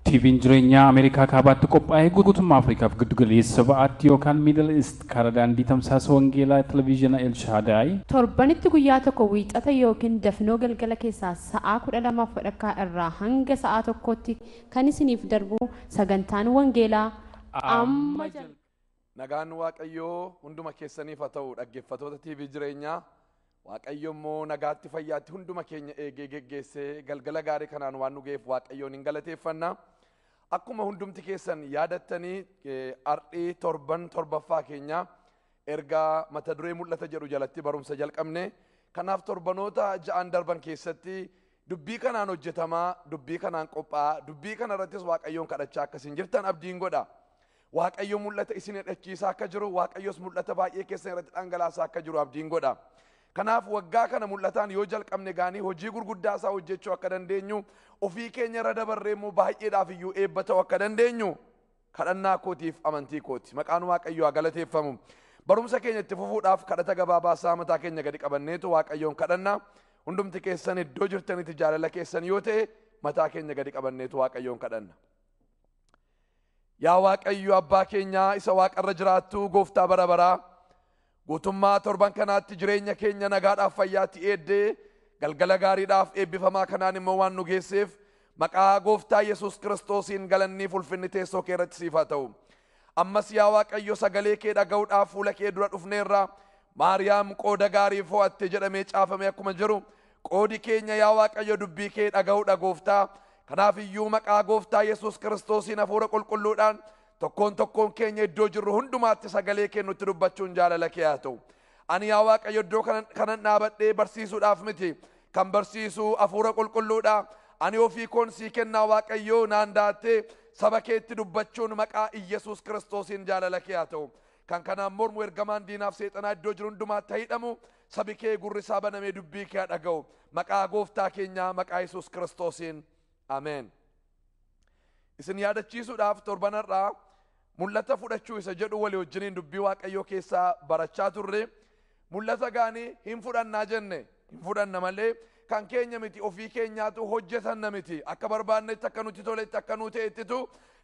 TV'n jireenya Ameerikaa kaabaatti qophaa'ee guutummaa Afriikaaf giddugaleessa ba'aatti yookaan Middle East karaa daandii tamsaasa wangeelaa televizyina El Shaddai torbanitti guyyaa tokko wiixata yookiin dafnoo galgala keessaa sa'aa 12:00 irraa hanga sa'aa 1tti kan isiniif darbu sagantaan wangeelaa amma nagaan waaqayyoo hunduma keessaniif haa ta'u dhaggeeffattoota TV jireenyaa waaqayyo immoo nagaatti fayyaatti hunduma keenya eegee geggeessee galgala gaarii kanaan waan nu geef waaqayyoon hin galateeffanna akkuma hundumti keessan yaadattanii ardii torbaffaa keenya ergaa mata duree mul'ata jedhu jalatti barumsa jalqabne kanaaf torbanoota ja'an darban keessatti dubbii kanaan hojjetamaa dubbii kanaan qophaa'a dubbii kana irrattis waaqayyoon kadhachaa akkasiin jirtan abdiin godha waaqayyo mul'ata isin hidhachiisaa akka jiru waaqayyos mul'ata baay'ee keessan irratti dhangalaasaa akka jiru abdiin godha kanaaf waggaa kana mul'ataan yoo jalqabne gaanii hojii gurguddaa isaa hojjechuu akka dandeenyu ofii keenya irra dabarree immoo baay'eedhaaf iyyuu eebba ta'uu akka dandeenyu kadhannaa kootiif amantii kooti maqaan waaqayyoo haa galateeffamu barumsa keenya itti fufuudhaaf kadhata gabaabaa mataa keenya gadi qabanneetu waaqayyoon kadhannaa hundumti keessan iddoo jirtanitti jaalala keessan yoo ta'e mataa keenya gadi qabanneetu waaqayyoon kadhanna yaa waaqayyo abbaa keenyaa isa waaqarra jiraattu gooftaa bara baraa guutummaa torban kanaatti jireenya keenya nagaadhaaf fayyaatti eeddee galgala gaariidhaaf eebbifamaa kanaan immoo waan nu geesseef maqaa gooftaa Yesuus Kiristoosiin galannii ulfinni teessoo kee irratti siif haa ta'u ammas yaa waaqayyo sagalee kee dhaga'uudhaaf fuula kee dura dhufneerra Maariyaam qooda gaarii fo'atte jedhamee caafame akkuma jiru qoodi keenya yaa waaqayyo dubbii kee dhaga'uudha gooftaa kanaaf iyyuu maqaa gooftaa Yesuus Kiristoosiin hafuura qulqulluudhaan tokkoon keenya iddoo jirru hundumaatti sagalee kee nutti dubbachuun jaalala kee haa ta'u ani yaa waaqayyo iddoo kanan dhaabadhee barsiisuudhaaf miti kan barsiisu hafuura qulqulluudha ani ofii koon sii kennaa waaqayyo naan daattee saba keetti dubbachuun maqaa Yesuus Kiristoosiin jaalala kee haa ta'u kan kanaan mormu ergamaan diinaaf seexanaa iddoo jiru hundumaatti hidhamu sabi kee gurri isaa banamee dubbii kee dhaga'u maqaa gooftaa keenyaa maqaa Yesuus Kiristoosiin ameen isin yaadachiisuudhaaf torbanarraa mul'ata fudhachuu isa jedhu walii wajjiniin dubbii waaqayyoo keessaa barachaa turre mul'ata gaanii hin fudhannaa jenne hin fudhanna malee kan keenya miti ofii keenyaatu hojjetanna miti akka barbaannetti akka nuti toletti akka nu ta'ettitu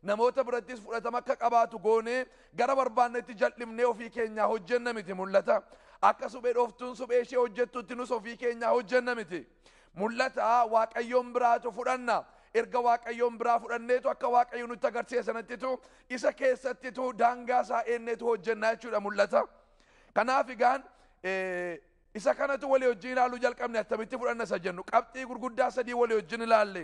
namoota birattis fudhatama akka qabaatu goonee gara barbaannetti jal'imnee ofii keenyaa hojjenna miti mul'ata akka suphee dhooftuun suphee ishee hojjettutti nus ofii keenyaa hojjenna miti mul'ata waaqayyoon biraatu fudhanna erga waaqayyoon biraa fudhanneetu akka waaqayyo nutti agarsiisanattitu isa keessattitu daangaa isaa eenneetu hojjennaa jechuudha mul'ata kanaaf egaan isa kanatu walii wajjin ilaaluu jalqabne attamitti fudhanna isa jennu qabxii gurguddaa sadii walii wajjin ilaalle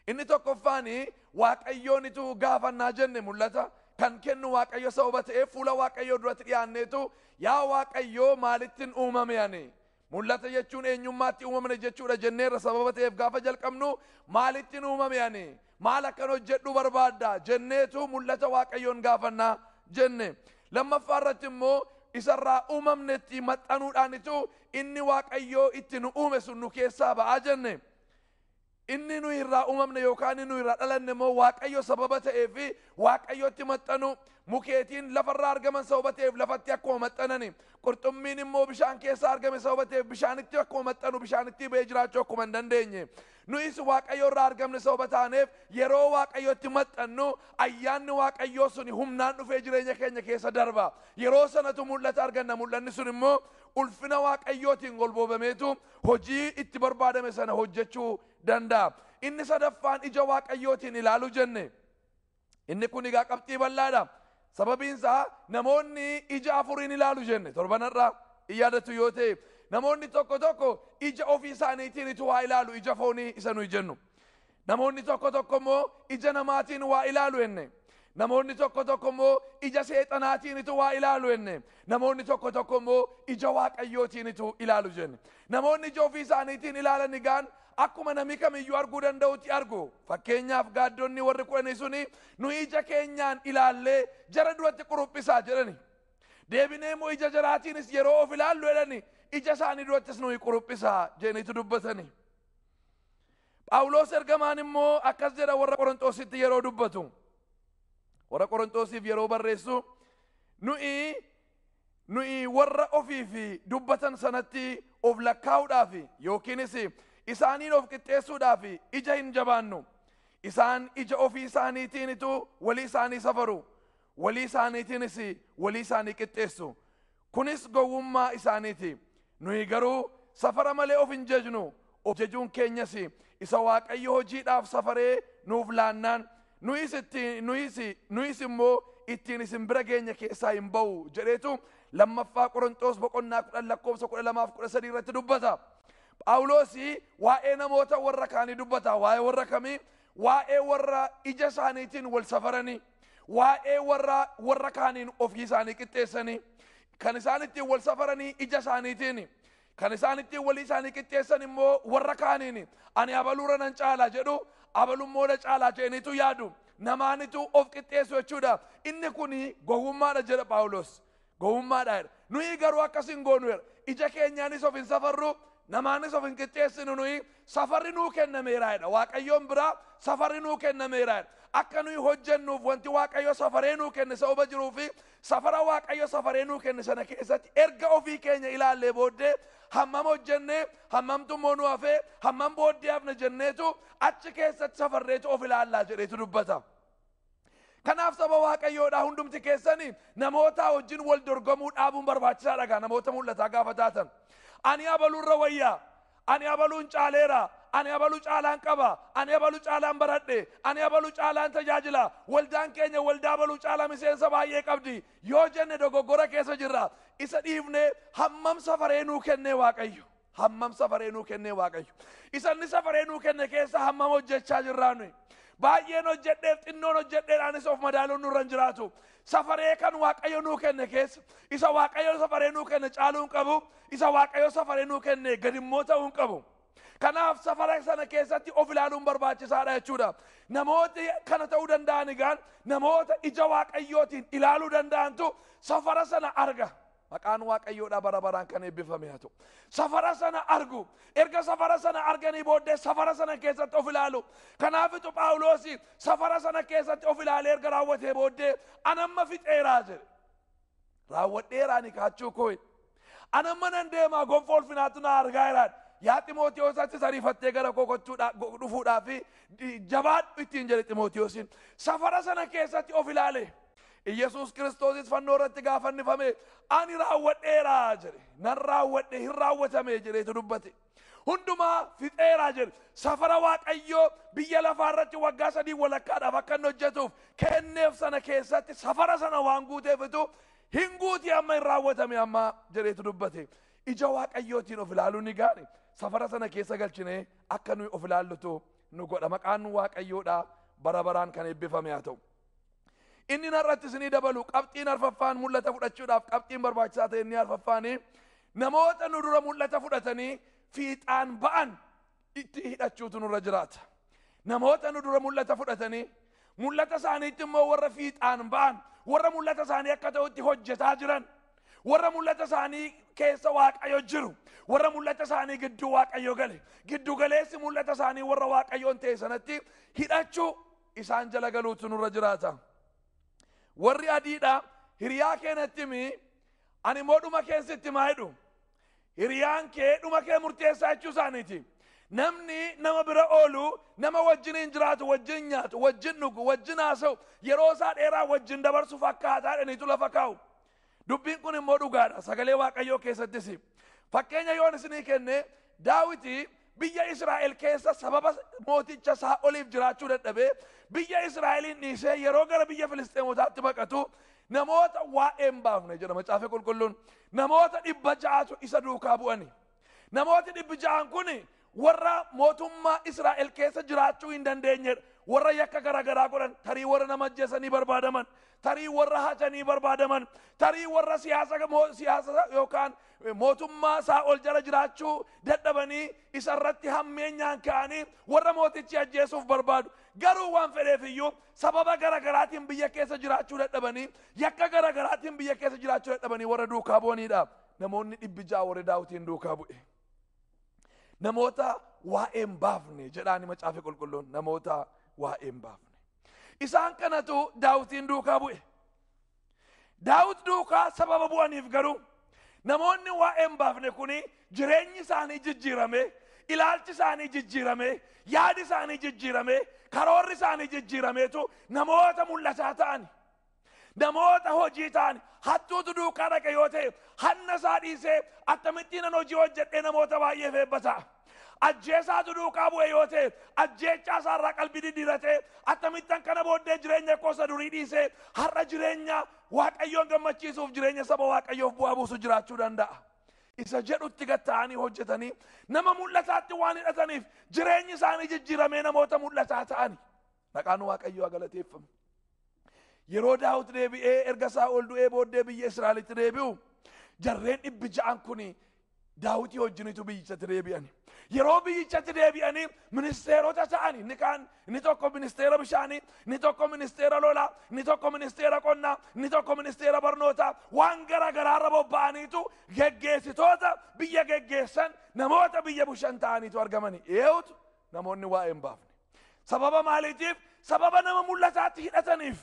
inni tokkoffaani waaqayyoonitu gaafannaa jenne mul'ata kan kennu waaqayyo sababa ta'eef fuula waaqayyoo duratti dhiyaanneetu yaa waaqayyoo maalittiin uumame ani mul'ata jechuun eenyummaatti uumamne jechuudha jenneerra sababa ta'eef gaafa jalqabnu maalittiin uumame ani maal akkan hojjedhu barbaadda jenneetu mul'ata waaqayyoon gaafannaa jenne lammaffaa irratti immoo isarraa uumamnetti maxxanuudhaanitu inni waaqayyoo itti nu uume sun nu keessaa ba'aa jenne inni nu irraa uumamne yookaan nu irraa dhalanne immoo waaqayyo sababa ta'eef waaqayyotti maxxanu mukeetiin lafarraa argaman sababa ta'eef lafatti akkuma maxxanani qurxummiin immoo bishaan keessaa argame sababa ta'eef bishaanitti akkuma maxxanu bishaanitti ba'ee jiraachuu akkuma hin dandeenye nuyis waaqayyo irraa argamne sababa taaneef yeroo waaqayyotti maxxannu ayyaanni waaqayyoo suni humnaan dhufee jireenya keenya keessa darba yeroo sanatu mul'ata arganna mul'anni sun immoo ulfina waaqayyootiin golboobameetu hojii itti barbaadame sana hojjechuu danda'a inni sadaffaan ija waaqayyootiin ilaaluu jenne inni kun egaa qabxii bal'aadha sababiin isaa namoonni ija afuriin ilaalu jenne torbanarraa yaadatu yoo ta'e namoonni tokko ija ofii isaaniitiin itu waa ilaalu ija foonii isa nuyi jennu namoonni tokko immoo ija namaatiin waa ilaalu jenne namoonni tokko immoo ija seexanaatiin itu waa ilaalu jenne namoonni tokko immoo ija waaqayyootiin itu ilaalu jenne namoonni ija ofii isaaniitiin ilaalan egaan akkuma namni kamiyyuu arguu danda'utti argu fakkeenyaaf gaaddonni warri kudhanii suni nu ija keenyaan ilaallee jara duratti quruphisaa jedhani deebinee immoo ija jaraatiinis yeroo of ilaallu jedhani ija isaanii durattis nu quruphisaa jedhaniitu dubbatani Phaawulos ergamaan immoo akkas jedha warra Qorontoositti yeroo dubbatu warra Qorontoosiif yeroo barreessu nuyi warra ofii fi dubbatan sanatti of lakkaa'uudhaaf yookiinis isaaniin of qixxeessuudhaaf ija hin jabaannu isaan ija ofii isaaniitiinitu walii isaanii safaru, walii isaaniitiinis walii isaanii qixxeessu. Kunis gowwummaa isaaniiti. Nuyi garuu safara malee of hin jajnu. Of jajuun keenyas isa Waaqayyo hojiidhaaf safaree nuuf laannaan nuyis immoo ittiin isin bira geenya keessaa hin ba'u jedheetu lammaffaa Qorontos boqonnaa 10 lakkoofsa 12-13 irratti dubbata. Phaawulos waa'ee namoota warra kaanii dubbata. Waa'ee warra kamii? Waa'ee warra ija isaaniitiin wal safaranii, waa'ee warra kaaniin ofii isaanii qixxeessanii, kan isaan ittiin wal safaranii ija isaaniitiin, kan isaan ittiin walii isaanii qixxeessan immoo warra kaaniin. Ani abaluura nan caala jedhu, abalummoo na caala jedhaniitu yaadu. Namaanitu of qixxeessu jechuudha. Inni kuni gowwummaadha jedha Phaawulos. Gowwummaadha. Nuyi garuu akkasin goonu ija keenyaanis of hin safarru, namaanis of hin qixxeessinu. Nuyi safarri nuu kennameeraadha. Waaqayyoon biraa safarri nuu kennameeraadha. Akka nuyi hojjennuuf wanti Waaqayyo safaree nuu kenne sababa jiruufi safara Waaqayyo safaree nuu kenne sana keessatti erga ofii keenya ilaallee booddee hammam hojjennee hammamtu immoo nu hafee hammam booddee hafne jenneetu achi keessatti safarreetu of ilaallaa jedheetu dubbata. Kanaaf saba Waaqayyoodhaa hundumti keessanii namoota wajjin wal dorgomuu dhaabuun barbaachisaadha. Namoota mul'ataa gaafa taatan ani abaluurra wayyaa, ani abaluun caaleera, ani abaluu caalaan qaba, ani abaluu caalaan baradhe, ani abaluu caalaan tajaajila, waldaan keenya waldaa abaluu caalaa miseensa baay'ee qabdi yoo jenne dogoggora keessa jirra. Isa dhiifne hammam safaree nuu kenne Waaqayyo, hammam safaree nuu kenne Waaqayyo. Isa inni safaree nuu kenne keessa hammam hojjechaa jirraa nuyi. Baay'een hojjedheef xinnoon hojjedheedhaanis of madaaluun nurra hin jiraatu. Safaree kan Waaqayyo nuu kenne keessa isa Waaqayyo safaree nuu kenne caaluu hin qabu, isa Waaqayyo safaree nuu kenne gad immoo ta'uu hin qabu. Kanaaf safara sana keessatti of ilaaluun barbaachisaadha jechuudha. Namooti kana ta'uu danda'an egaan namoota ija Waaqayyootiin ilaaluu danda'antu safara sana arga. Maqaan Waaqayyoodhaa bara baraan kan eebbifame haa ta'u. Safara sana argu. Erga safara sana arganii booddee safara sana keessatti of ilaalu. Kanaafitu Phaawulos safara sana keessatti of ilaalee erga raawwatee booddee anamma fixeeraa jedhe. Raawwadheeraani kaachuu kooyi. Anamma nan deemaa gonfoo ulfinaatu na argaa jiraadha. Yaa Ximootiyoosatti sariifattee gara koo dhufuudhaaf jabaadhu ittiin jedhe Ximootiyoosiin. Safara sana keessatti of ilaale. Yesuus Kiristoosis fannoo irratti gaafa fannifame ani raawwadheeraa jedhe. Nan raawwadhe hin raawwatame jedheetu dubbate. Hundumaa fixeeraa jedhe. Safara Waaqayyoo biyya lafaa irratti waggaa 3 walakkaadhaaf akka inni hojjetuuf kenneef sana keessatti safara sana waan guuteefitu hin guuti amma hin raawwatame amma jedheetu dubbate. Ija Waaqayyootiin of ilaaluun ni gaari. Safara sana keessa galchine akka nuyi of ilaallutu nu godha. Maqaan Waaqayyoodhaa bara baraan kan eebbifame haa ta'u. Inni narratti isinii dabalu qabxiin arfaffaan mul'ata fudhachuudhaaf qabxiin barbaachisaa ta'e inni arfaffaanii namoota nu dura mul'ata fudhatanii fiixaan ba'an itti hidhachuutu nurra jiraata. Namoota nu dura mul'ata fudhatanii mul'ata isaaniitti immoo warra fiixaan ba'an, warra mul'ata isaanii akka ta'utti hojjetaa jiran, warra mul'ata isaanii keessa Waaqayyo jiru, warra mul'ata isaanii gidduu Waaqayyo gale, giddu galeessi mul'ata isaanii warra Waaqayyoon ta'e sanatti hidhachuu isaan jala galuutu nurra jiraata. Warri adiidha hiriyaa keenatti mi ani immoo dhuma keessatti maa jedhu hiriyaan kee dhuma kee murteessaa jechuu isaaniiti. Namni nama bira oolu nama wajjin hin jiraatu, wajjin nyaatu, wajjin dhugu, wajjin haasa'u, yeroo isaa dheeraa wajjin dabarsu fakkaataa dhaniitu lafa kaa'u. Dubbiin kun immoo dhugaadha sagalee Waaqayyoo keessattis. Fakkeenya yoon isinii kenne Daawiti biyya Israa'el keessa sababa mooticha Saa'oliif jiraachuu dadhabee biyya Israa'eliin dhiisee yeroo gara biyya Filisxeemotaatti baqatu namoota waa'ee hin baafne jedha Macaafa Qulqulluun. Namoota 600tu isa duukaa bu'ani. Namooti 600 kun warra mootummaa Israa'el keessa jiraachuu hin dandeenyedha. Warra yakka garaagaraa godhan, tarii warra nama ajjeesanii barbaadaman, tarii warra hacanii barbaadaman, tarii warra siyaasa yookaan mootummaa Saa'ol jala jiraachuu dadhabanii isarratti hammeenyaan ka'anii warra mootichi ajjeesuuf barbaadu. Garuu waan fedheef iyyuu sababa garaagaraatiin biyya keessa jiraachuu dadhabanii, yakka garaagaraatiin biyya keessa jiraachuu dadhabanii warra duukaa bu'anidha. Namoonni 600 warra Daawitiin duukaa bu'e. Namoota waa'ee hin baafne jedhaani Macaafa Qulqulluun, namoota waa'ee hin baafne. Isaan kanatu Daawitiin duukaa bu'e. Daawit duukaa sababa bu'aniif garuu namoonni waa'ee hin baafne kuni jireenyi isaanii jijjiirame, ilaalchi isaanii jijjiirame, yaadi isaanii jijjiirame, karoorri isaanii jijjiirameetu namoota mul'ataa ta'ani. Namoota hojii ta'ani. Hattuutu duukaa dhaqe yoo ta'e hanna isaa dhiisee akkamittiin hojii hojjedhee namoota baay'ee eebbata. Ajjeesaatu duukaa bu'e yoo ta'e ajjeechaa isaarraa qalbii diddiirate akkamittan kana booddee jireenya koosa durii dhiisee har'a jireenya Waaqayyoon gammachiisuuf jireenya saba Waaqayyoof bu'aa buusu jiraachuu danda'a. Isa jedhutti gatta'anii hojjetanii nama mul'ataatti waan hidhataniif jireenyi isaanii jijjiiramee namoota mul'ataa ta'ani. Maqaan Waaqayyoo galateeffamu. Yeroo Daawit deebi'ee erga Saa'ol du'ee booddee biyya Israa'elitti deebi'u jarreen 600 kuni Daawitii wajjinitu biyyichatti deebi'ani. Yeroo biyyichatti deebi'anii ministeerota ta'ani. Inni tokko ministeera bishaanii, inni tokko ministeera lolaa, inni tokko ministeera qonnaa, inni tokko ministeera barnootaa waan garaagaraarra bobba'aniitu geggeessitoota biyya geggeessan namoota biyya bushan ta'aniitu argamani. Eeyyuutu namoonni waa'ee hin baafne. Sababa maaliitiif? Sababa nama mul'ataatti hidhataniif.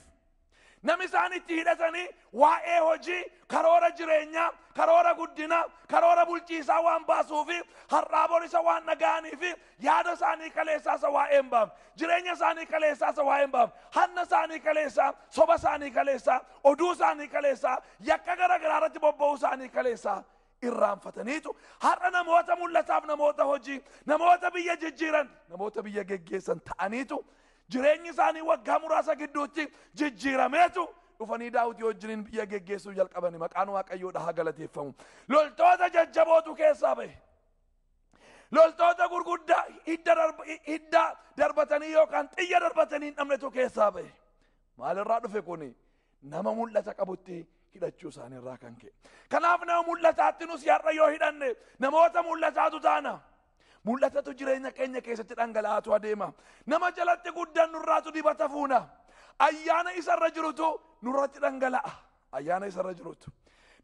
Namni isaan itti hidhatanii waa'ee hojii, karoora jireenyaa, karoora guddinaa, karoora bulchiisaa waan baasuufi har'aa borisa waan dhaga'aniifi yaada isaanii kaleessaa isa waa'ee hin baafne, jireenya isaanii kaleessaa isa waa'ee hin baafne, hanna isaanii kaleessaa, soba isaanii kaleessaa, oduu isaanii kaleessaa, yakka garaagaraa irratti bobba'uu isaanii kaleessaa irraanfataniitu har'a namoota mul'ataaf, namoota hojii, namoota biyya jijjiiran, namoota biyya geggeessan ta'aniitu jireenyi isaanii waggaa muraasa gidduutti jijjiirameetu dhufanii Daawitii wajjiniin biyya geggeessuu jalqabani. Maqaan Waaqayyoodha haa galateeffamu. Loltoota jajjabootu keessaa bahe. Loltoota gurguddaa hidda darbatanii yookaan xiyya darbatanii hin dhabnetu keessaa bahe. Maalirraa dhufe kuni? Nama mul'ata qabutti hidhachuu isaaniirraa kan ka'e. Kanaaf nama mul'ataatti nus har'a yoo hidhanne namoota mul'ataatu taana. Mul'atatu jireenya keenya keessatti dhangala'aatu adeema. Nama jalatti guddan nurraatu dibata fuuna. Ayyaana isarra jirutu nurratti dhangala'a. Ayyaana isarra jirutu.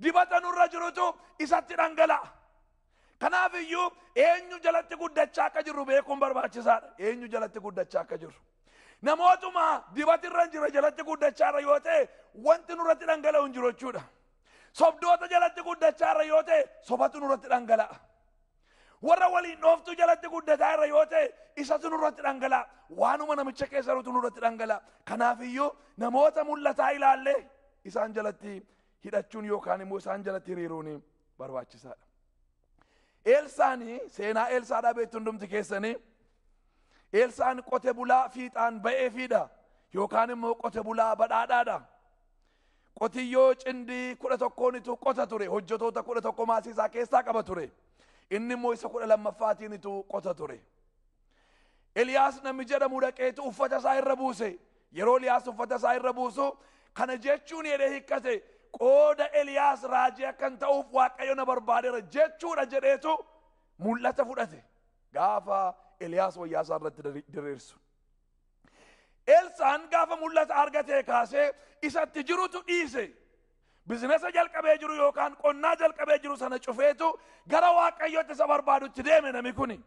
Dibata nurra jirutu isatti dhangala'a. Kanaaf iyyuu eenyu jalatti guddachaa akka jirru beekuun barbaachisaadha. Eenyu jalatti guddachaa akka jirru. Namootuma dibatirra jira jalatti guddachaarra yoo ta'e wanti nurratti dhangala'u hin jiru jechuudha. Sobdoota jalatti guddachaarra yoo ta'e sobatu nurratti dhangala'a. Warra waliin dhooftuu jalatti guddataa irra yoo ta'e isatu nurratti dhangala'a. Waanuma namicha keessa jirutu nurratti dhangala'a. Kanaaf iyyuu namoota mul'ataa ilaallee isaan jalatti hidhachuun yookaan immoo isaan jalatti hiriiruun barbaachisaadha. Eelsaanii seenaa Eelsaadhaa beektu hundumti keessanii Eelsaan qote bulaa fiixaan ba'ee fiidha yookaan immoo qote bulaa badhaadhaadha. Qotiyyoo cindii 11tu qota ture, hojjetoota 11 maasiisaa keessaa qaba ture. Inni immoo isa 12ffaatiinitu qota ture. Eliyaas namni jedhamu dhaqeetu uffata isaa irra buuse. Yeroo Eliyaas uffata isaa irra buusu kana jechuun jedhee hiikkate qooda Eliyaas raajii akkan ta'uuf Waaqayyo na barbaadeera jechuudha jedheetu mul'ata fudhate. Gaafa Eliyaas wayyaa isaa irratti diriirsu. Elsaan gaafa mul'ata argatee kaasee isatti jirutu dhiise. Bizinesa jalqabee jiru yookaan qonnaa jalqabee jiru sana cufeetu gara Waaqayyootti isa barbaadutti deeme namni kuni.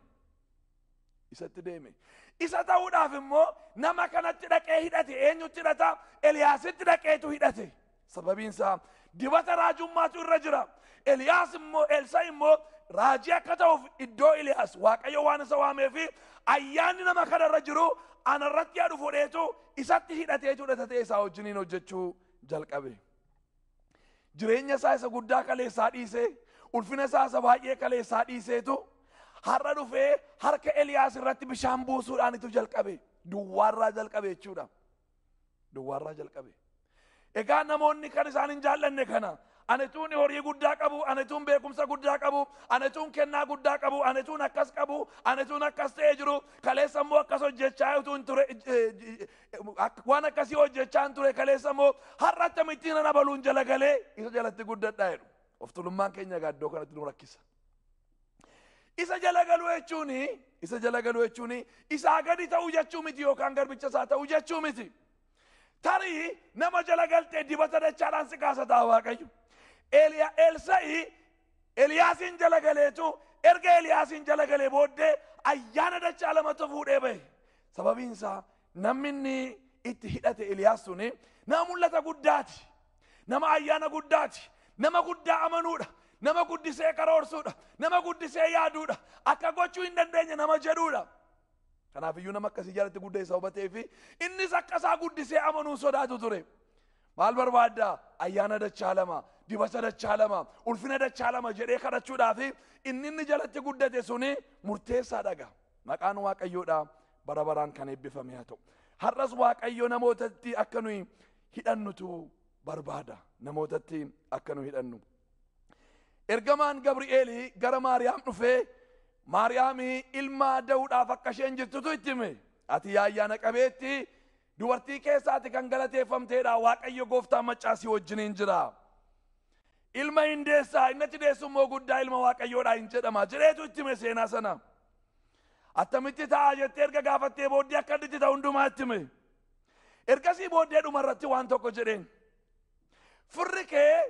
Isatti deeme. Isa ta'uudhaaf immoo nama kanatti dhaqee hidhate. Eenyutti hidhata? Eliyaasitti dhaqeetu hidhate. Sababiin isaa dibata raajummaatu irra jira. Eliyaas immoo Elsa immoo raajii akka ta'uuf iddoo Eliyaas Waaqayyo waan isa waameefi ayyaanni nama kanarra jiru anarratti yaadu fudheetu isatti hidhateetu hidhatatee isaa wajjiniin hojjechuu jalqabe. Jireenya isaa isa guddaa kaleessaa dhiisee, ulfina isaa isa baay'ee kaleessaa dhiiseetu har'a dhufee harka Eliyaas irratti bishaan buusuudhaanitu jalqabe. Duwwaarraa jalqabe jechuudha. Duwwaarraa jalqabe. Egaa namoonni kan isaan hin jaallanne kana anetuun horii guddaa qabu, anetuun beekumsa guddaa qabu, anetuun kennaa guddaa qabu, anetuun akkas qabu, anetuun akkas ta'ee jiru, kaleessa immoo akkas hojjechaa utuun ture, waan akkasii hojjechaa hin ture kaleessa immoo har'a akkamittiin ana baluun jala galee isa jalatti guddadhaa jedhu. Of tuulummaan keenya gaaddoo kanatti nu rakkisa. Isa jala galuu jechuun isaa gadi ta'uu jechuu miti yookaan garbicha isaa ta'uu jechuu miti. Tarii nama jala galtee dibata dachaadhaan si kaasataa Waaqayyo. Elsaa'i Eliyaasin jala galeetu erga Eliyaasin jala galee booddee ayyaana dachaa lamatu fuudhee bahe. Sababiin isaa namni inni itti hidhate Eliyaas suni nama mul'ata guddaati. Nama ayyaana guddaati. Nama guddaa amanuudha. nama guddisee karoorsuudha, nama guddisee yaaduudha, akka gochuu hin dandeenye nama jedhuudha. Kanaaf iyyuu nama akkasii jalatti guddeessa hubatee fi innis akkasaa guddisee amanuu sodaatu ture. Maal barbaaddaa? Ayyaana dachaa lama, dibata dachaa lama, ulfina dachaa lama jedhee kadhachuudhaaf inni jalatti guddate suni murteessaadha. Maqaan Waaqayyoodha bara baraan kan eebbifame haa ta'u. Har'as Waaqayyo namootatti akka nuyi hidhannutu barbaada. Namootatti akka nuyi hidhannu. Ergamaan Gabri'eel gara Maariyaam dhufee Maariyaamii ilma da'uudhaaf akka isheen jirtutu itti hime. Ati ayyaana qabeetti dubartii keessaati kan galateeffamteedha. Waaqayyo gooftaan maccaasii wajjiniin jira. Ilma hin deessaa, inni achi deessu immoo guddaa ilma Waaqayyoodha hin jedhama jedheetu itti hime seenaa sana. Attamitti ta'a jettee erga gaafattee booddee akka itti ta'u hundumaa itti hime. Ergasii booddee dhuma irratti waan tokko jedheen. Firri kee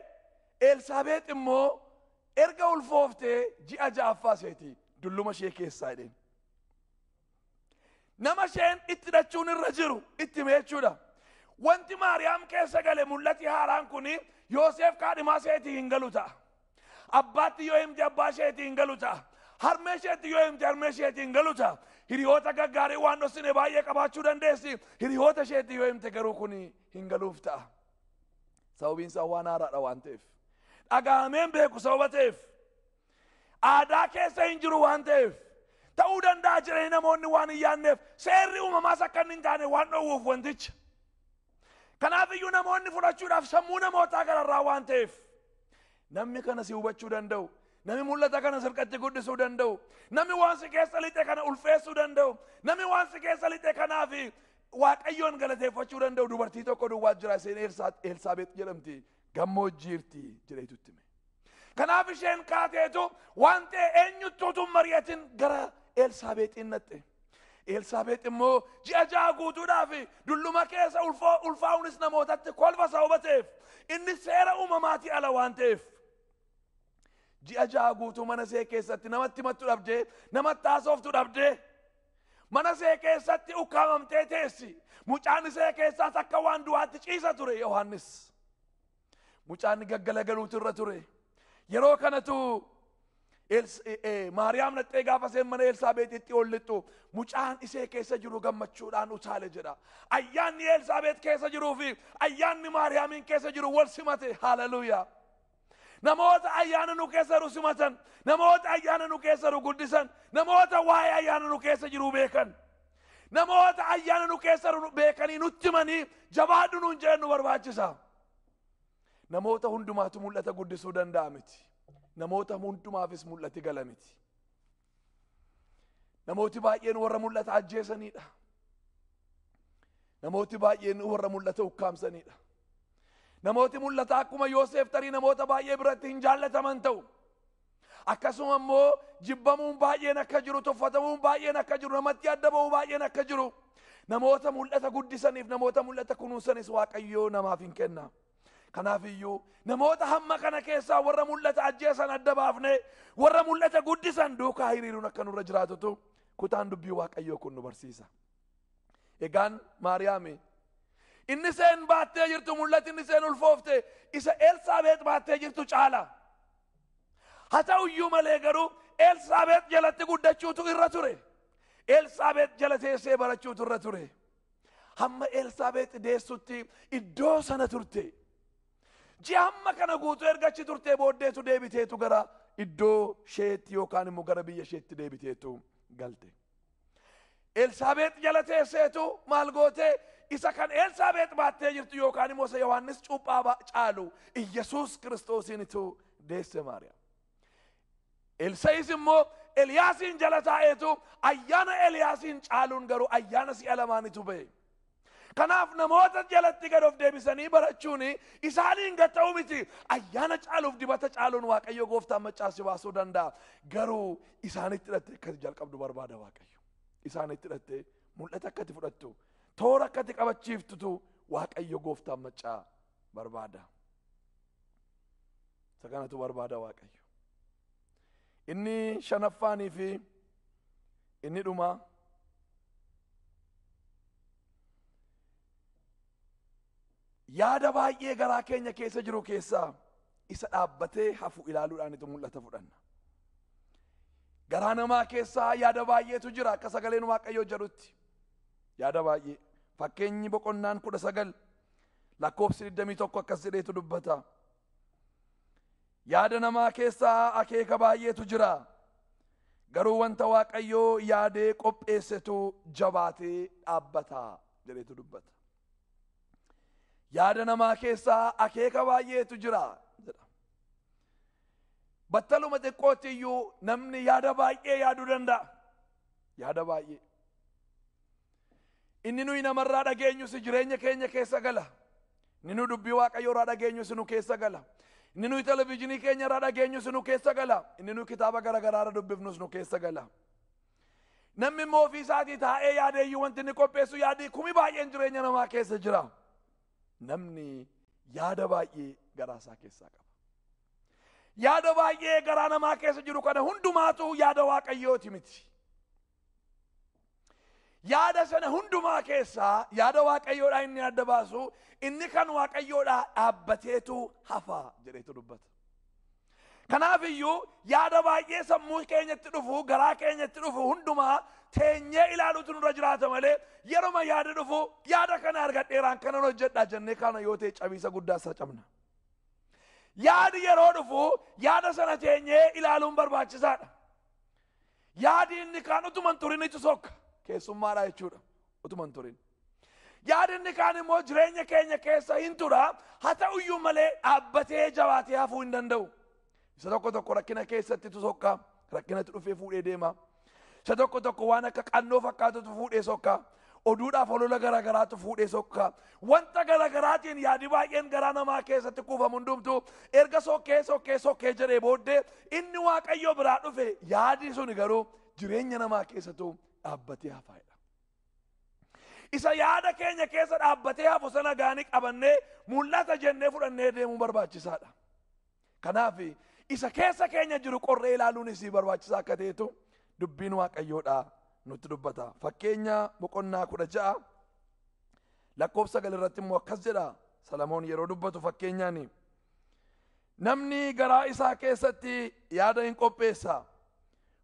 Elsaabeex immoo erga ulfooftee ji'a ja'affaa seeti dulluma ishee keessaa jedheen. Nama isheen itti dhachuun irra jiru itti hime jechuudha. Wanti Maariyaam keessa gale mul'ati haaraan kuni Yoosef kaadhimaa isheetii hin galu ta'a. Abbaatti yoo himte abbaa isheetii hin galu ta'a. Harmee isheetti yoo himte harmee isheetii hin galu ta'a. Hiriyoota gaggaarii waan dhoksine baay'ee qabaachuu dandeessi. Hiriyoota isheetti yoo himte garuu kuni hin galuuf ta'a. Sababiin isaa waan haaraadha waan ta'eef. Dhagahameen beeku sababa ta'eef. Aadaa keessa hin jiru waan ta'eef. Ta'uu danda'a jiranii namoonni waan hin yaadneef seerri uumamaas akka hin taane waan dhowwuuf wanticha. Kanaaf iyyuu namoonni fudhachuudhaaf sammuu namootaa gararraa waan ta'eef. Namni kana si hubachuu danda'u. Namni mul'ata kana sirqatti guddisuu danda'u. Namni waan si keessa lixe kana ulfeessuu danda'u. Namni waan si keessa lixe kanaaf Waaqayyoon galateeffachuu danda'u. Dubartii tokko duwwaa jira isheen Elsaabeex jedhamti. Gammoojjii jirti jedheetu itti hime. Kanaaf isheen kaateetu waan ta'e eenyuttuutu mari'atin gara Elsaabeexiin naqxe. Elsaabeex immoo ji'a ja'a guutuudhaaf dulluma keessa ulfaa'uunis namootatti kolfa sababa ta'eef inni seera uumamaatii ala waan ta'eef. Ji'a ja'a guutuu mana see keessatti namatti himattu dhabdee, namatti haasoftu dhabdee, mana see keessatti ukkaamamtee teessi. Mucaan isee keessaas akka waan du'aatti ciisa ture Yohaannis. Mucaan gaggalagaluutu irra ture. Yeroo kanatu Maariyaam naxxee gaafa seen mana Elsaabeexitti ol lixxu mucaan isee keessa jiru gammachuudhaan utaale jedha. Ayyaanni Elsaabeex keessa jiruu fi ayyaanni Maariyaamiin keessa jiru wal simate. Haleluuyaa. Namoota ayyaana nu keessa jiru simatan, namoota ayyaana nu keessa jiru guddisan, namoota waa'ee ayyaana nu keessa jiru beekan, namoota ayyaana nu keessa jiru beekanii nutti himanii jabaadhu nuun jedhan nu barbaachisa. Namoota hundumaatu mul'ata guddisuu danda'a miti. Namoota hundumaafis mul'ati gala miti. Namooti baay'een warra mul'ata ajjeesanidha. Namooti baay'een warra mul'ata ukkaamsanidha. Namooti mul'ata akkuma Yoosef tarii namoota baay'ee biratti hin jaallataman ta'u. Akkasuma immoo jibbamuun baay'een akka jiru, tuffatamuun baay'een akka jiru, namatti adda ba'uu baay'een akka jiru. Namoota mul'ata guddisaniif, namoota mul'ata kunuunsanis Waaqayyoo namaaf hin kenna. Kanaaf iyyuu namoota hamma kana keessaa warra mul'ata ajjeesan adda baafne, warra mul'ata guddisan duukaa hiriiruun akka nurra jiraatutu kutaan dubbii Waaqayyoo kun nu barsiisa. Egaan Maariyaami inni seen baattee jirtu mul'ati inni seen ulfoofte isa Elsaabeex baattee jirtu caala. Haa ta'u iyyuu malee garuu Elsaabeex jalatti guddachuutu irra ture. Elsaabeex jala teessee barachuutu irra ture. Hamma Elsaabeex deessutti iddoo sana turte. Ji'a hamma kana guutuu ergachi turtee booddeetu deebiteetu gara iddoo isheetti yookaan immoo gara biyya isheetti deebiteetu galte. Elsaabeex jala teesseetu maal goote? Isa kan Elsaabeex baattee jirtu yookaan immoo isa Yohaannis cuuphaa caalu Iyyasuus Kiristoosiinitu deesse Maariyaam. Elsaa'iis immoo Eliyaasiin jala taa'eetu ayyaana Eliyaasiin caaluun garuu ayyaana si'a lamaanitu ba'e. Kanaaf namoota jalatti gad of deebisanii barachuun isaaniin gad ta'uu miti. Ayyaana caaluuf dibata caaluun Waaqayyo gooftaan maccaasi baasuu danda'a. Garuu isaanitti hidhattee akkati jalqabdu barbaada Waaqayyo. Isaanitti hidhattee mul'ata akkati fudhattu, toora akkati qabachiiftutu Waaqayyo gooftaan maccaa barbaada. Isa kanatu barbaada Waaqayyo. Inni shanaffaanii fi inni dhumaa yaada baay'ee garaa keenya keessa jiru keessaa isa dhaabbatee hafu ilaaluudhaanitu mul'ata fudhanna. Garaa namaa keessaa yaada baay'eetu jira akka sagaleen Waaqayyoo jedhutti. Yaada baay'ee. Fakkeenyi boqonnaan 19 lakkoofsi 21 akkas jedheetu dubbata. Yaada namaa keessaa akeeka baay'eetu jira. Garuu wanta Waaqayyoo yaadee qopheessetu jabaatee dhaabbata jedheetu dubbata. Yaada namaa keessaa akeeka baay'eetu jira jedha. Battaluma xiqqootti iyyuu namni yaada baay'ee yaaduu danda'a. Yaada baay'ee. Inni nuyi namarraa dhageenyus jireenya keenya keessa gala. Inni nuyi dubbii Waaqayyoo irraa dhageenyus nu keessa gala. Inni nuyi televizyiinii keenya irraa dhageenyus nu keessa gala. Inni nuyi kitaaba garaagaraa irraa dubbifnus nu keessa gala. Namni immoo ofii isaatii taa'ee yaadeeyyuu wanti inni qopheessu yaadii kumi baay'een jireenya namaa keessa jira. Namni yaada baay'ee garaa isaa keessaa qaba. Yaada baay'ee garaa namaa keessa jiru kana hundumaatu yaada Waaqayyooti miti. Yaada sana hundumaa keessaa yaada Waaqayyoodhaa inni adda baasu inni kan Waaqayyoodhaa dhaabbateetu hafa jedheetu dubbata. Kanaaf iyyuu yaada baay'ee sammuu keenyatti dhufu garaa keenyatti dhufu hundumaa teenyee ilaaluutu nurra jiraata malee yeroo yaada dhufu yaada kana argadheeraan kanan hojjedha jennee kana yoo ta'e cabiisa guddaa isa cabna. Yaadi yeroo dhufu yaada sana teenyee ilaaluun barbaachisaadha. Yaadi inni kaan utuman turinitu sokka. Keessummaadha jechuudha utuman turin. Yaadi inni kaan immoo jireenya keenya keessa hin tura haa ta'uyyuu malee dhaabbatee jabaatee hafuu hin danda'u. Isa tokko rakkina keessatti tu sokka rakkinatti dhufee fuudhee deema. Isa tokko waan akka qannoo fakkaatutu fuudhee sokka. Oduudhaaf olola garaagaraatu fuudhee sokka. Wanta garaagaraatiin yaadi baay'een garaa namaa keessatti kuufamu hundumtu erga sokkee jedhee booddee inni Waaqayyo biraa dhufe yaadi sun garuu jireenya namaa keessattuu dhaabbatee hafaadha. Isa yaada keenya keessa dhaabbatee hafu sana gaanii qabannee mul'ata jennee fudhannee deemuu barbaachisaadha. Kanaaf isa keessa keenya jiru qorree ilaaluun isii barbaachisaa akka ta'etu dubbiin Waaqayyoodhaa nutti dubbata. Fakkeenya boqonnaa 16 lakkoofsa 9 irratti immoo akkas jedha Salamoon yeroo dubbatu fakkeenyaani. Namni garaa isaa keessatti yaada hin qopheessa.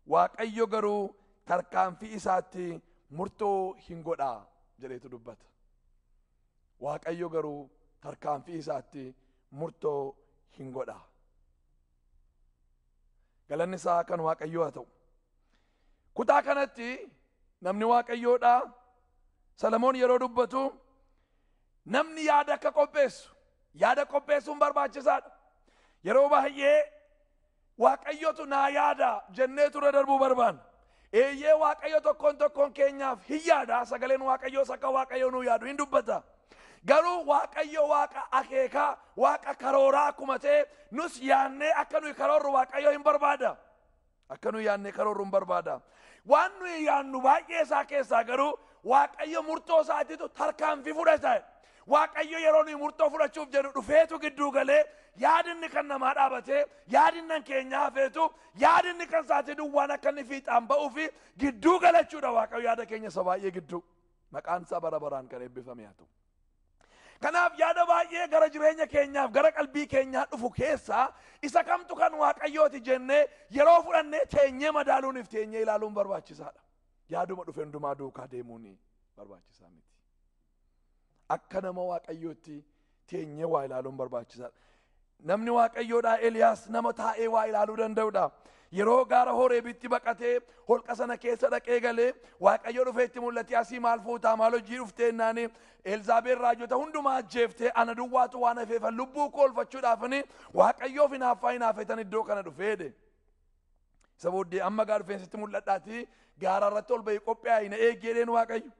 Waaqayyo garuu tarkaanfii isaatti murtoo hin godhaa jedheetu dubbata. Waaqayyo garuu tarkaanfii isaatti murtoo hin godhaa. Galanni isaa kan Waaqayyoo haa ta'u. Kutaa kanatti namni Waaqayyoodhaa Salamoon yeroo dubbatu namni yaada akka qopheessu yaada qopheessuun barbaachisaadha. Yeroo baay'ee Waaqayyotu naa yaada jennee ture darbuu barbaanna. Eeyyee Waaqayyo tokkoon keenyaaf hin yaada sagaleen Waaqayyoos akka Waaqayyo nuu yaadu hin dubbata. Garuu Waaqayyo Waaqa akeekaa Waaqa karooraa akkuma ta'e nus yaannee akka nuyi karoorru Waaqayyo hin barbaada. Akka nuyi yaannee karoorru hin barbaada. Waan nuyi yaannu baay'ee isaa keessaa garuu Waaqayyo murtoo isaatiitu tarkaanfii fudhata. Waaqayyo yeroo nuyi murtoo fudhachuuf jedhu dhufeetu gidduu galee yaadinni kan namaa dhaabatee yaadinnan keenya hafeetu yaadinni kan isaatii duwwaan akka inni fiixaan ba'uu fi gidduu galachuudha Waaqayyo yaada keenya isa baay'ee gidduu. Maqaan isaa bara baraan kan eebbifame haa ta'u. Kanaaf yaada baay'ee gara jireenya keenyaaf gara qalbii keenyaa dhufu keessaa isa kamtu kan Waaqayyooti jennee yeroo fudhannee teenyee madaaluuniif teenyee ilaaluun barbaachisaadha. Yaaduma dhufe hundumaa duukaa deemuun barbaachisaa miti. Akka nama Waaqayyootti teenyee waa ilaaluun barbaachisaadha. Namni Waaqayyoodhaa Eliyaas nama taa'ee waa ilaaluu danda'udha. Yeroo gaara Horeebitti baqatee holqa sana keessa dhaqee galee Waaqayyo dhufee itti mul'ate asii maal fuutaa maal hojii dhuftee naani Elzaabeen raajota hundumaa ajjeeftee ana duwwaatu waan hafeefan lubbuu koo oolfachuudhaafini Waaqayyoof hinaafetan iddoo kana dhufeedhe. Isa booddee amma gaara dhufeensitti mul'adhaati gaara irratti ol bahii qophaa'e na eeggeedheen Waaqayyo.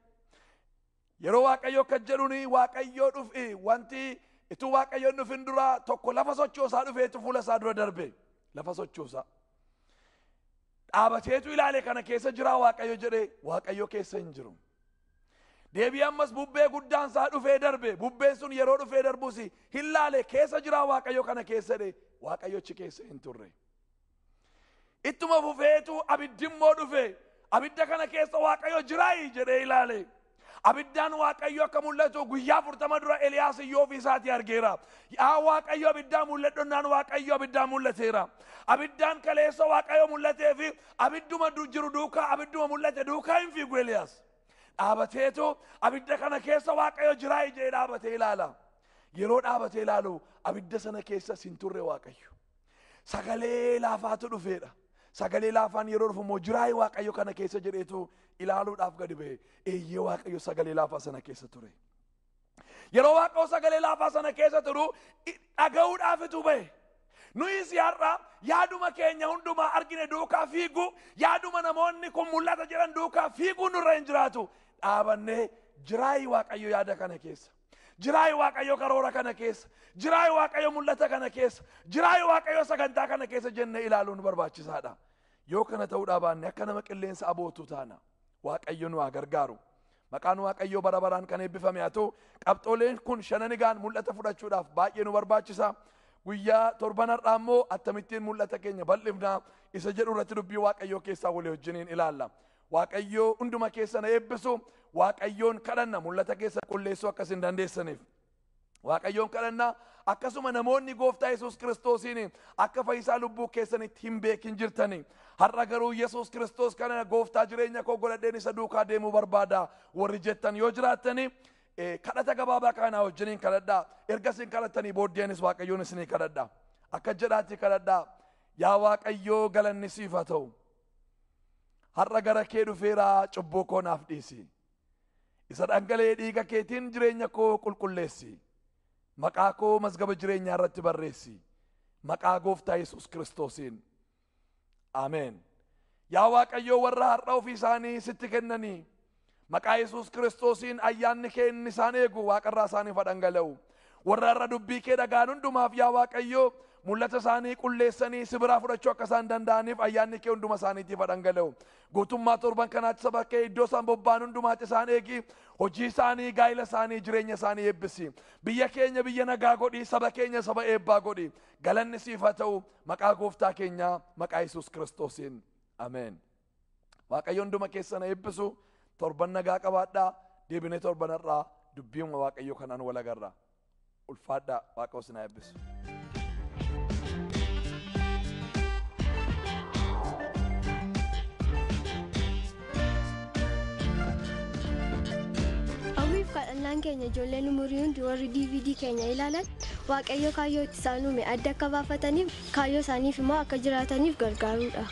Yeroo Waaqayyo akka jedhuuni Waaqayyo dhufe wanti ituu Waaqayyo dhufin dura tokko lafa sochoosaa dhufeetu fuula isaa dura darbe. Lafa sochoosaa. Dhaabateetu ilaale kana keessa jira Waaqayyo jedhee Waaqayyo keessa hin jiru. Deebii ammas bubbee guddaan isaa dhufee darbe. Bubbeen sun yeroo dhufee darbusi hin laale keessa jira Waaqayyo kana keessa dhe Waaqayyochi keessa hin turre. Ittuma fufeetu abiddimmoo dhufe. Abidda kana keessa Waaqayyo jiraayi jedhee ilaale. abiddaan waaqayyo akka mul'atu guyyaa 40 dura Eliyaas iyyuu ofii isaatii argeera. Yaa waaqayyo abiddaan mul'adhonnaan waaqayyo abiddaan mul'ateera. Abiddaan kaleessa waaqayyo mul'atee fi abidduma jiru duukaa abidduma mul'ate duukaa hin fiigu Eliyaas. Dhaabateetu abidda kana keessa waaqayyo jiraa ijee dhaabatee ilaala. Yeroo dhaabatee ilaalu abidda sana keessa hin turre waaqayyo. Sagalee laafaatu dhufeedha. Sagalee laafaan yeroo dhufu immoo jiraa waaqayyo kana keessa jedheetu ilaaluudhaaf gadi ba'e. Eeyyee waaqayyo sagalee laafaa sana keessa ture. Yeroo waaqayyo sagalee laafaa sana keessa turu dhaga'uudhaafitu ba'e. Nuyis har'a yaaduma keenya hundumaa argine duukaa fiigu, yaaduma namoonni kun mul'ata jedhan duukaa fiiguu nurra hin jiraatu. Dhaabannee jiraa waaqayyo yaada kana keessa. Jiraa waaqayyo karoora kana keessa. Jiraa waaqayyo mul'ata kana keessa. Jiraa waaqayyo sagantaa kana keessa jennee ilaaluun barbaachisaadha. Yoo kana ta'uudhaa baanne akka nama qilleensa abootu taana. Waaqayyo nu haa gargaaru. Maqaan waaqayyo bara baraan kan eebbifame haa ta'u. Qabxooleen kun shananigaan mul'ata fudhachuudhaaf baay'ee nu barbaachisa. Guyyaa torban har'aa immoo akkamittiin mul'ata keenya bal'ifnaa isa jedhu irratti dubbii waaqayyoo keessaa walii wajjiniin ilaalla. Waaqayyoo hunduma keessa na eebbisu. Waaqayyoon kadhanna mul'ata keessa qulleessuu akkas hin dandeessaniif. Waaqayyoon kadhanna akkasuma namoonni gooftaa Yesuus Kiristoosiin akka fayyisaa lubbuu keessanitti hin beekin jirtani. Har'a garuu Yesuus Kiristoos kana gooftaa jireenya koo godhadheen isa duukaa deemuu barbaada warri jettan yoo jiraattani kadhata gabaabaa kana wajjiniin kadhadhaa. Erga isin kadhattanii booddeenis waaqayyoon isinii kadhadhaa. Akka jedhaatti kadhadhaa. Yaa waaqayyoo galanni siif haa ta'u. Har'a gara kee dhufeera cubbuu koo naaf dhiisi. Isa dhangala'ee dhiiga keetiin jireenya koo qulqulleessi. Maqaa koo mazgaba jireenyaa irratti barreessi. Maqaa gooftaa Yesuus Kiristoosiin. Ameen. Yaa waaqayyoo warra har'a ofii isaanii sitti kennanii maqaa Yesuus Kiristoosiin ayyaanni kee inni isaan eegu waaqarraa isaaniif dhangala'u. Warra har'a dubbii kee dhaga'an hundumaaf yaa waaqayyoo mul'ata isaanii qulleessanii si biraa fudhachuu akka isaan danda'aniif ayyaanni kee hunduma isaaniitiif dhangala'u. Guutummaa torban kanaatti saba kee iddoo isaan bobba'an hundumaatti isaan eegi. Hojii isaanii, gaa'ila isaanii, jireenya isaanii eebbisi. Biyya keenya biyya nagaa godhi, saba keenya saba eebbaa godhi. Galanni siif haa ta'u maqaa gooftaa keenyaa maqaa Yesuus Kiristoosiin. Ameen. Waaqayyo hunduma keessan eebbisu. Torban nagaa qabaadhaa. Deebinee torban irraa dubbiuma waaqayyo kanaan wal agarra. Ulfaadhaa Waaqayyo isin haa eebbisu. Kadhannaan keenya ijoolleen umurii hundi warri DVD keenya ilaalan waaqayyo kaayyoo itti isaan uume adda akka baafataniif kaayyoo isaaniif immoo akka jiraataniif gargaaruudha.